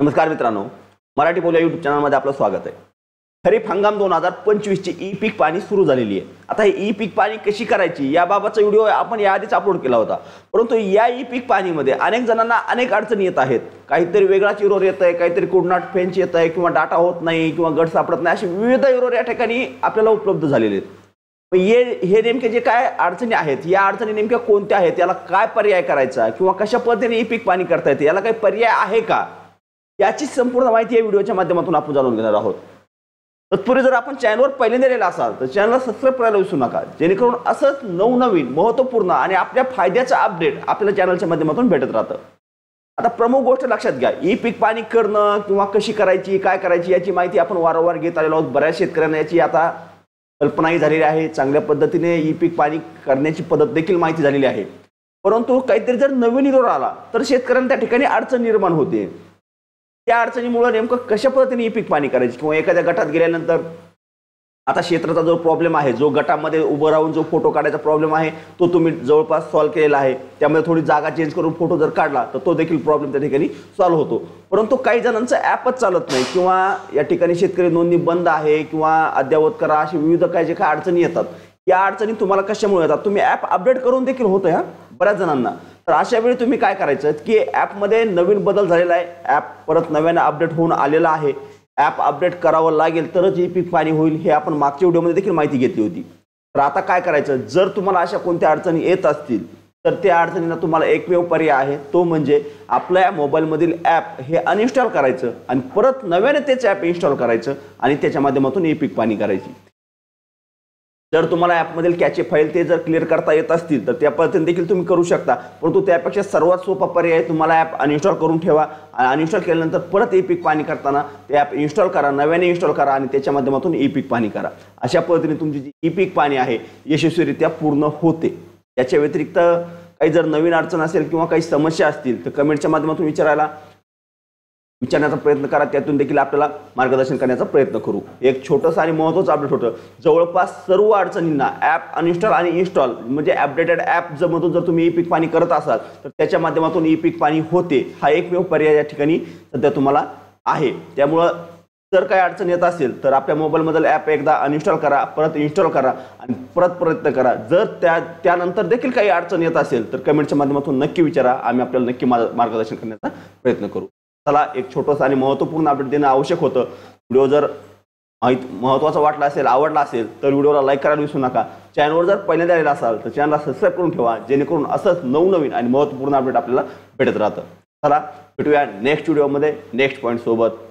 नमस्कार मित्रांनो, मराठी बोल या यूट्यूब चॅनलमध्ये आपलं स्वागत आहे। खरीप हंगाम 2025 ची ई पीक पाणी सुरू झालेली आहे। आता ही ई पीक पाणी कशी करायची याबाबतचा व्हिडिओ आपण याआधीच अपलोड केला होता, परंतु या ई पीक पाणीमध्ये अनेक जणांना अनेक अडचणी येत आहेत। काहीतरी वेगळाच एरर येत आहे, काहीतरी कुड नॉट फेच येत आहे, किंवा डाटा होत नाही, किंवा गट सापडत नाही, असे विविध एरर या ठिकाणी आपल्याला उपलब्ध झालेले आहेत। हे नेमके जे काय अडचणी आहेत, या अडचणी नेमक्या कोणत्या आहेत, याला काय पर्याय करायचा, किंवा कशा पद्धतीने ई पीक पाणी करता येते, याला काही पर्याय आहे का, याची संपूर्ण माहिती या व्हिडिओच्या माध्यमातून आपण जाणून घेणार आहोत। तत्पूर्वी जर आपण चॅनलवर पहिल्यांदा आलेला असाल तर चॅनलला सबस्क्राइब करायला विसरू नका, जेणेकरून असंच नवनवीन महत्त्वपूर्ण आणि आपल्या फायद्याचं अपडेट आपल्याला चॅनलच्या माध्यमातून भेटत राहतं। आता प्रमुख गोष्ट लक्षात घ्या, ई पीक पाणी करणं किंवा कशी करायची, काय करायची याची माहिती आपण वारंवार घेत आलेलो आहोत। बऱ्याच शेतकऱ्यांना याची आता कल्पनाही झालेली आहे, चांगल्या पद्धतीने ई पीक पाणी करण्याची पद्धत देखील माहिती झालेली आहे। परंतु काहीतरी जर नवीन एरर आला तर शेतकऱ्यांना त्या ठिकाणी अडचण निर्माण होते। त्या अडचणीमुळे नेमकं कशा पद्धतीने ई पीक पाणी करायची, किंवा एखाद्या गटात गेल्यानंतर आता क्षेत्राचा जो प्रॉब्लेम आहे, जो गटामध्ये उभं राहून जो फोटो काढायचा प्रॉब्लेम आहे तो तुम्ही जवळपास सॉल्व्ह केलेला आहे। त्यामुळे थोडी जागा चेंज करून फोटो जर काढला तर तो देखील प्रॉब्लेम त्या ठिकाणी सॉल्व्ह होतो। परंतु काही जणांचं ॲपच चालत नाही, किंवा या ठिकाणी शेतकरी नोंदणी बंद आहे, किंवा अद्ययावत करा, अशी विविध काही जे काय अडचणी येतात, या अडचणी तुम्हाला कशामुळे येतात, तुम्ही ॲप अपडेट करून देखील होतं ह्या बऱ्याच जणांना। तर अशा वेळी तुम्ही काय करायचं की ॲपमध्ये नवीन बदल झालेला आहे, ॲप परत नव्याने अपडेट होऊन आलेला आहे, ॲप अपडेट करावं लागेल तरच ई पीक पाणी होईल, हे आपण मागच्या व्हिडिओमध्ये देखील माहिती घेतली होती। तर आता काय करायचं, जर तुम्हाला अशा कोणत्या अडचणी येत असतील तर त्या अडचणींना तुम्हाला एकमेव पर्याय आहे, तो म्हणजे आपल्या मोबाईलमधील ॲप हे अनइन्स्टॉल करायचं आणि परत नव्याने तेच ॲप इन्स्टॉल करायचं आणि त्याच्या माध्यमातून ई पीक पाणी करायची। जर तुम्हाला ॲपमधील कॅचे फाईल ते जर क्लिअर करता येत असतील तर त्या पद्धतीने देखील तुम्ही करू शकता, परंतु त्यापेक्षा सर्वात सोपा पर्याय तुम्हाला ॲप अनइन्स्टॉल करून ठेवा आणि अनइन्स्टॉल केल्यानंतर परत ई पीक पाणी करताना ते ॲप इन्स्टॉल करा, नव्याने इन्स्टॉल करा आणि त्याच्या माध्यमातून ई पीक पाणी करा। अशा पद्धतीने तुमची जी ई पीक पाणी आहे यशस्वीरित्या पूर्ण होते। याच्या व्यतिरिक्त काही जर नवीन अडचण असेल किंवा काही समस्या असतील तर कमेंटच्या माध्यमातून विचारण्याचा प्रयत्न करा, त्यातून देखील आपल्याला मार्गदर्शन करण्याचा प्रयत्न करू। एक छोटंसं आणि महत्त्वाचं अपडेट होतं, जवळपास सर्व अडचणींना ॲप अनइन्स्टॉल आणि इन्स्टॉल म्हणजे अपडेटेड ॲप मधून जर तुम्ही ई पीक पाणी करत असाल तर त्याच्या माध्यमातून ई पीक पाणी होते, हा एकमेव पर्याय या ठिकाणी सध्या तुम्हाला आहे। त्यामुळं जर काही अडचण येत असेल तर आपल्या मोबाईलमधील ॲप एकदा अनइन्स्टॉल करा, परत इन्स्टॉल करा आणि परत प्रयत्न करा। जर त्यानंतर देखील काही अडचण येत असेल तर कमेंटच्या माध्यमातून नक्की विचारा, आम्ही आपल्याला नक्की मार्गदर्शन करण्याचा प्रयत्न करू। चला, एक छोटंसं आणि महत्त्वपूर्ण अपडेट देणं आवश्यक होतं। व्हिडिओ जर महत्त्वाचा वाटला असेल, आवडला असेल तर व्हिडिओला लाईक करायला विसरू नका। चॅनलवर जर पहिल्यांदा आलेला असाल तर चॅनलला सबस्क्राइब करून ठेवा, जेणेकरून असंच नवनवीन आणि महत्त्वपूर्ण अपडेट आपल्याला भेटत राहतं। चला भेटूया नेक्स्ट व्हिडिओमध्ये नेक्स्ट पॉईंट सोबत।